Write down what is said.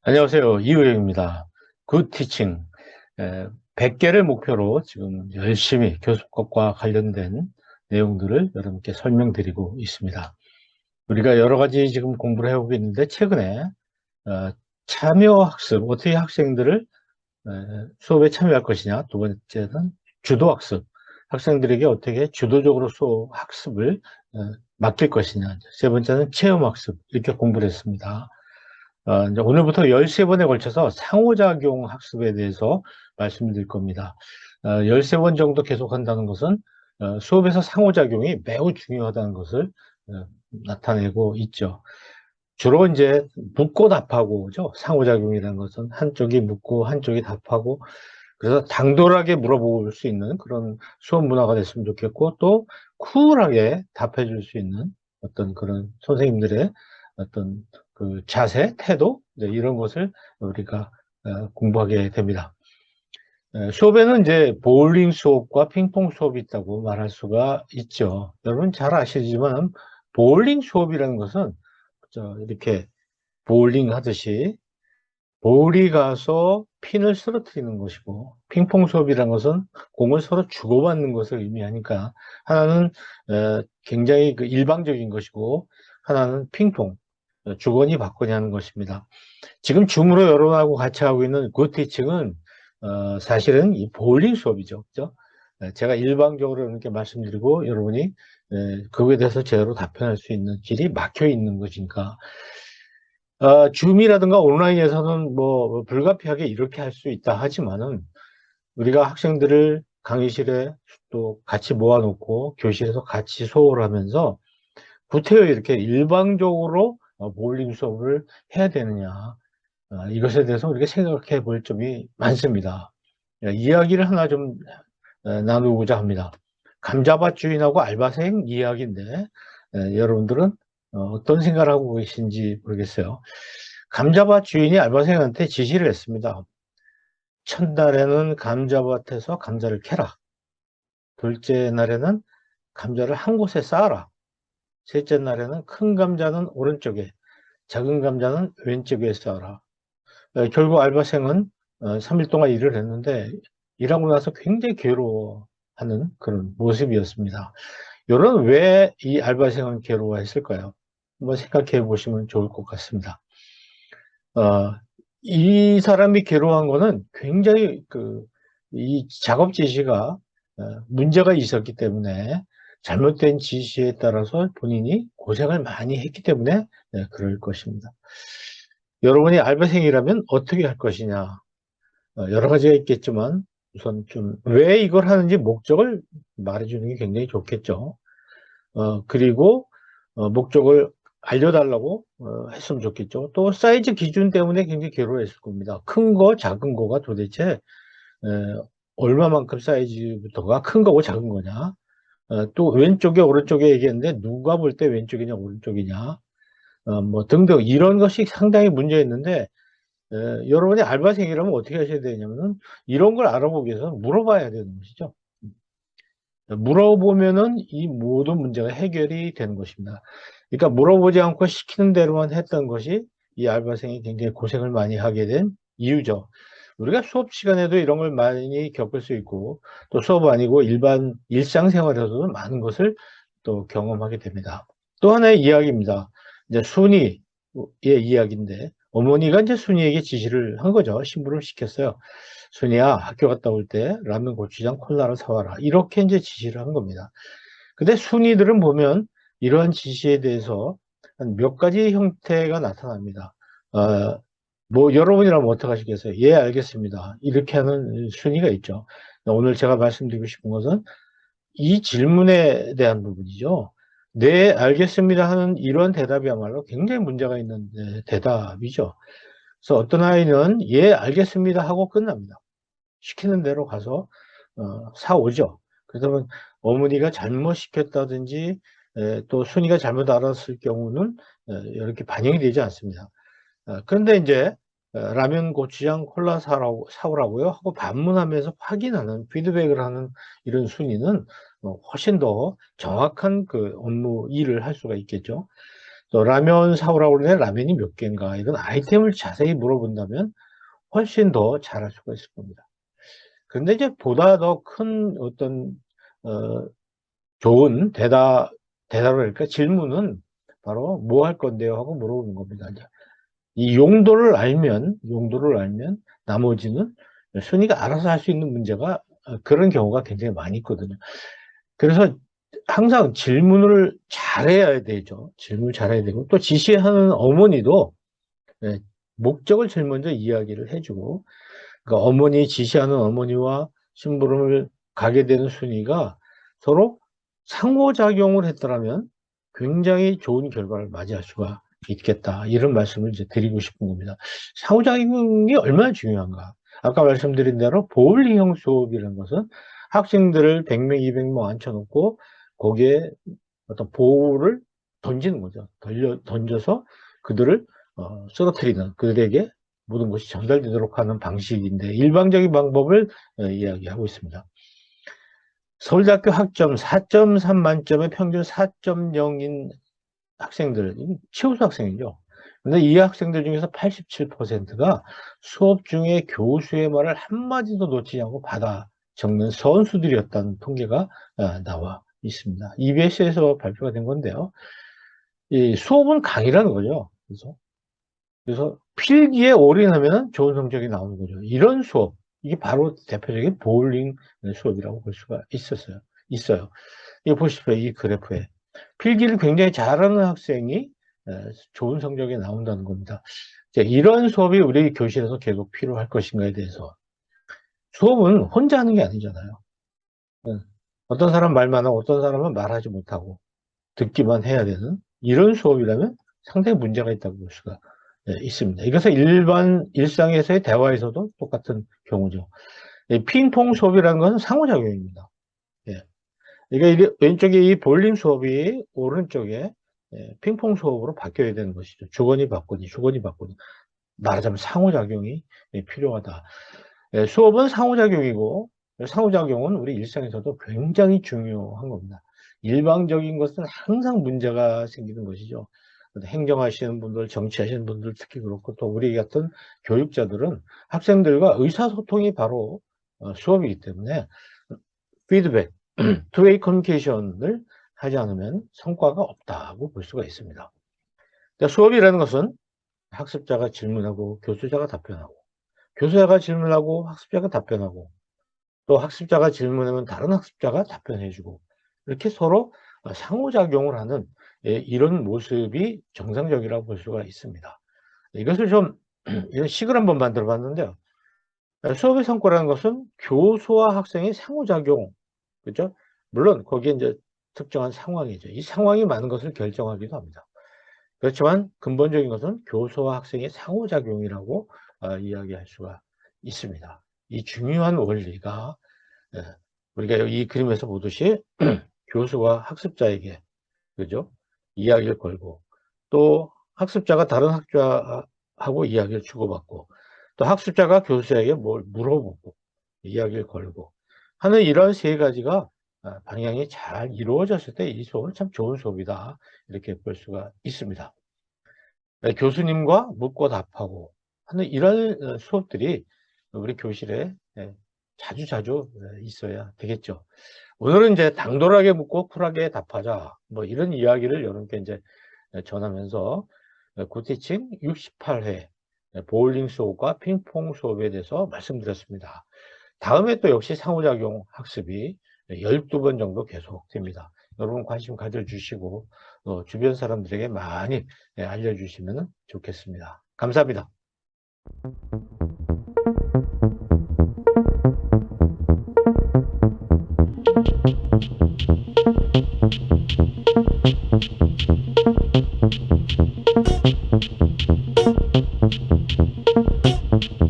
안녕하세요. 이우영입니다. 굿 티칭. 100개를 목표로 지금 열심히 교수법과 관련된 내용들을 여러분께 설명드리고 있습니다. 우리가 여러 가지 지금 공부를 해오고 있는데, 최근에 참여학습, 어떻게 학생들을 수업에 참여할 것이냐, 두 번째는 주도학습, 학생들에게 어떻게 주도적으로 수업 학습을 맡길 것이냐, 세 번째는 체험학습, 이렇게 공부를 했습니다. 이제 오늘부터 13번에 걸쳐서 상호작용 학습에 대해서 말씀드릴 겁니다. 13번 정도 계속한다는 것은 수업에서 상호작용이 매우 중요하다는 것을 나타내고 있죠. 주로 이제 묻고 답하고죠. 상호작용이라는 것은 한쪽이 묻고 한쪽이 답하고, 그래서 당돌하게 물어볼 수 있는 그런 수업 문화가 됐으면 좋겠고, 또 쿨하게 답해 줄 수 있는 어떤 그런 선생님들의 어떤 그 자세, 태도, 이런 것을 우리가 공부하게 됩니다. 수업에는 이제 보울링 수업과 핑퐁 수업이 있다고 말할 수가 있죠. 여러분 잘 아시지만 보울링 수업이라는 것은 이렇게 보울링 하듯이 볼이 가서 핀을 쓰러뜨리는 것이고, 핑퐁 수업이라는 것은 공을 서로 주고받는 것을 의미하니까, 하나는 굉장히 그 일방적인 것이고, 하나는 핑퐁, 주거니 받거니 하는 것입니다. 지금 줌으로 여러분하고 같이 하고 있는 굿티칭은 사실은 이 볼링 수업이죠. 그죠? 제가 일방적으로 이렇게 말씀드리고 여러분이 그거에 대해서 제대로 답변할 수 있는 길이 막혀 있는 것이니까, 줌이라든가 온라인에서는 뭐 불가피하게 이렇게 할 수 있다 하지만은, 우리가 학생들을 강의실에 또 같이 모아놓고 교실에서 같이 수업을 하면서 구태여 이렇게 일방적으로 볼링 수업을 해야 되느냐, 이것에 대해서 우리가 생각해 볼 점이 많습니다. 이야기를 하나 좀 나누고자 합니다. 감자밭 주인하고 알바생 이야기인데, 여러분들은 어떤 생각을 하고 계신지 모르겠어요. 감자밭 주인이 알바생한테 지시를 했습니다. 첫날에는 감자밭에서 감자를 캐라. 둘째 날에는 감자를 한 곳에 쌓아라. 셋째 날에는 큰 감자는 오른쪽에, 작은 감자는 왼쪽에 쌓아라. 결국 알바생은 3일 동안 일을 했는데, 일하고 나서 굉장히 괴로워하는 그런 모습이었습니다. 이런 왜 이 알바생은 괴로워했을까요? 한번 생각해 보시면 좋을 것 같습니다. 어, 이 사람이 괴로워한 거는 굉장히 이 작업 지시가 문제가 있었기 때문에, 잘못된 지시에 따라서 본인이 고생을 많이 했기 때문에 그럴 것입니다. 여러분이 알바생이라면 어떻게 할 것이냐? 여러 가지가 있겠지만, 우선 좀 왜 이걸 하는지 목적을 말해주는 게 굉장히 좋겠죠. 그리고 목적을 알려달라고 했으면 좋겠죠. 또 사이즈 기준 때문에 굉장히 괴로워했을 겁니다. 큰 거, 작은 거가 도대체 얼마만큼 사이즈부터가 큰 거고 작은 거냐. 또 왼쪽에 오른쪽에 얘기했는데 누가 볼 때 왼쪽이냐 오른쪽이냐, 뭐 등등 이런 것이 상당히 문제였는데, 여러분이 알바생이라면 어떻게 하셔야 되냐면은, 이런 걸 알아보기 위해서 물어봐야 되는 것이죠. 물어보면은 이 모든 문제가 해결이 되는 것입니다. 그러니까 물어보지 않고 시키는 대로만 했던 것이 이 알바생이 굉장히 고생을 많이 하게 된 이유죠. 우리가 수업 시간에도 이런 걸 많이 겪을 수 있고, 또 수업 아니고 일반 일상생활에서도 많은 것을 또 경험하게 됩니다. 또 하나의 이야기입니다. 이제 순이의 이야기인데, 어머니가 이제 순이에게 지시를 한 거죠. 심부름 시켰어요. 순이야, 학교 갔다 올 때 라면, 고추장, 콜라를 사와라. 이렇게 이제 지시를 한 겁니다. 근데 순이들은 보면 이러한 지시에 대해서 한 몇 가지 형태가 나타납니다. 어, 뭐 여러분이라면 어떻게 하시겠어요? 예, 알겠습니다. 이렇게 하는 순위가 있죠. 오늘 제가 말씀드리고 싶은 것은 이 질문에 대한 부분이죠. 네, 알겠습니다 하는 이런 대답이야말로 굉장히 문제가 있는 대답이죠. 그래서 어떤 아이는 예, 알겠습니다 하고 끝납니다. 시키는 대로 가서 사오죠. 그러면 어머니가 잘못 시켰다든지 또 순이가 잘못 알았을 경우는 이렇게 반영이 되지 않습니다. 그런데 이제 라면, 고추장, 콜라 사오라고요 하고 반문하면서 확인하는, 피드백을 하는 이런 순위는 훨씬 더 정확한 그 업무 일을 할 수가 있겠죠. 또 라면 사오라고 그러는데 라면이 몇 개인가, 이런 아이템을 자세히 물어본다면 훨씬 더 잘할 수가 있을 겁니다. 그런데 이제 보다 더 큰 어떤 좋은 대답을, 질문은 바로 뭐 할 건데요 하고 물어보는 겁니다. 이제 이 용도를 알면 나머지는 순위가 알아서 할 수 있는 문제가, 그런 경우가 굉장히 많이 있거든요. 그래서 항상 질문을 잘해야 되죠. 질문을 잘해야 되고, 또 지시하는 어머니도 예, 목적을 제일 먼저 이야기를 해주고, 그러니까 지시하는 어머니와 심부름을 가게 되는 순위가 서로 상호작용을 했더라면 굉장히 좋은 결과를 맞이할 수가 있겠다. 이런 말씀을 이제 드리고 싶은 겁니다. 상호작용이 얼마나 중요한가. 아까 말씀드린 대로 보울링형 수업이라는 것은 학생들을 100명, 200명 앉혀놓고 거기에 어떤 보울을 던지는 거죠. 던져서 그들을 쓰러뜨리는, 그들에게 모든 것이 전달되도록 하는 방식인데, 일방적인 방법을 이야기하고 있습니다. 서울대학교 학점 4.3 만점에 평균 4.0인 학생들, 최우수 학생이죠. 근데 이 학생들 중에서 87%가 수업 중에 교수의 말을 한마디도 놓치지 않고 받아 적는 선수들이었다는 통계가 나와 있습니다. EBS에서 발표가 된 건데요. 이 수업은 강의라는 거죠. 그래서 필기에 올인하면 좋은 성적이 나오는 거죠. 이런 수업, 이게 바로 대표적인 보울링 수업이라고 볼 수가 있어요. 이거 보십시오. 이 그래프에. 필기를 굉장히 잘하는 학생이 좋은 성적이 나온다는 겁니다. 이런 수업이 우리 교실에서 계속 필요할 것인가에 대해서. 수업은 혼자 하는 게 아니잖아요. 어떤 사람 말만 하고 어떤 사람은 말하지 못하고 듣기만 해야 되는 이런 수업이라면 상당히 문제가 있다고 볼 수가 있습니다. 이것은 일상에서의 대화에서도 똑같은 경우죠. 핑퐁 수업이라는 것은 상호작용입니다. 예. 그러니까 왼쪽에 이 볼링 수업이 오른쪽에 핑퐁 수업으로 바뀌어야 되는 것이죠. 주거니 받거니, 주거니 받거니. 말하자면 상호작용이 필요하다. 수업은 상호작용이고, 상호작용은 우리 일상에서도 굉장히 중요한 겁니다. 일방적인 것은 항상 문제가 생기는 것이죠. 행정하시는 분들, 정치하시는 분들 특히 그렇고, 또 우리 같은 교육자들은 학생들과 의사소통이 바로 수업이기 때문에 피드백, 투웨이 커뮤니케이션을 하지 않으면 성과가 없다고 볼 수가 있습니다. 수업이라는 것은 학습자가 질문하고 교수자가 답변하고, 교수자가 질문하고 학습자가 답변하고, 또 학습자가 질문하면 다른 학습자가 답변해주고, 이렇게 서로 상호작용을 하는 이런 모습이 정상적이라고 볼 수가 있습니다. 이것을 좀 이런 식을 한번 만들어 봤는데요. 수업의 성과라는 것은 교수와 학생의 상호작용, 그죠? 물론 거기에 이제 특정한 상황이죠. 이 상황이 많은 것을 결정하기도 합니다. 그렇지만 근본적인 것은 교수와 학생의 상호작용이라고 이야기할 수가 있습니다. 이 중요한 원리가 우리가 이 그림에서 보듯이 교수와 학습자에게, 그죠? 이야기를 걸고, 또 학습자가 다른 학자하고 이야기를 주고받고, 또 학습자가 교수에게 뭘 물어보고 이야기를 걸고 하는 이런 세 가지가 방향이 잘 이루어졌을 때 이 수업은 참 좋은 수업이다, 이렇게 볼 수가 있습니다. 교수님과 묻고 답하고 하는 이런 수업들이 우리 교실에 자주 있어야 되겠죠. 오늘은 이제 당돌하게 묻고 쿨하게 답하자, 뭐 이런 이야기를 여러분께 이제 전하면서 굿티칭 68회 보울링 수업과 핑퐁 수업에 대해서 말씀드렸습니다. 다음에 또 역시 상호작용 학습이 12번 정도 계속됩니다. 여러분 관심 가져주시고 주변 사람들에게 많이 알려주시면 좋겠습니다. 감사합니다.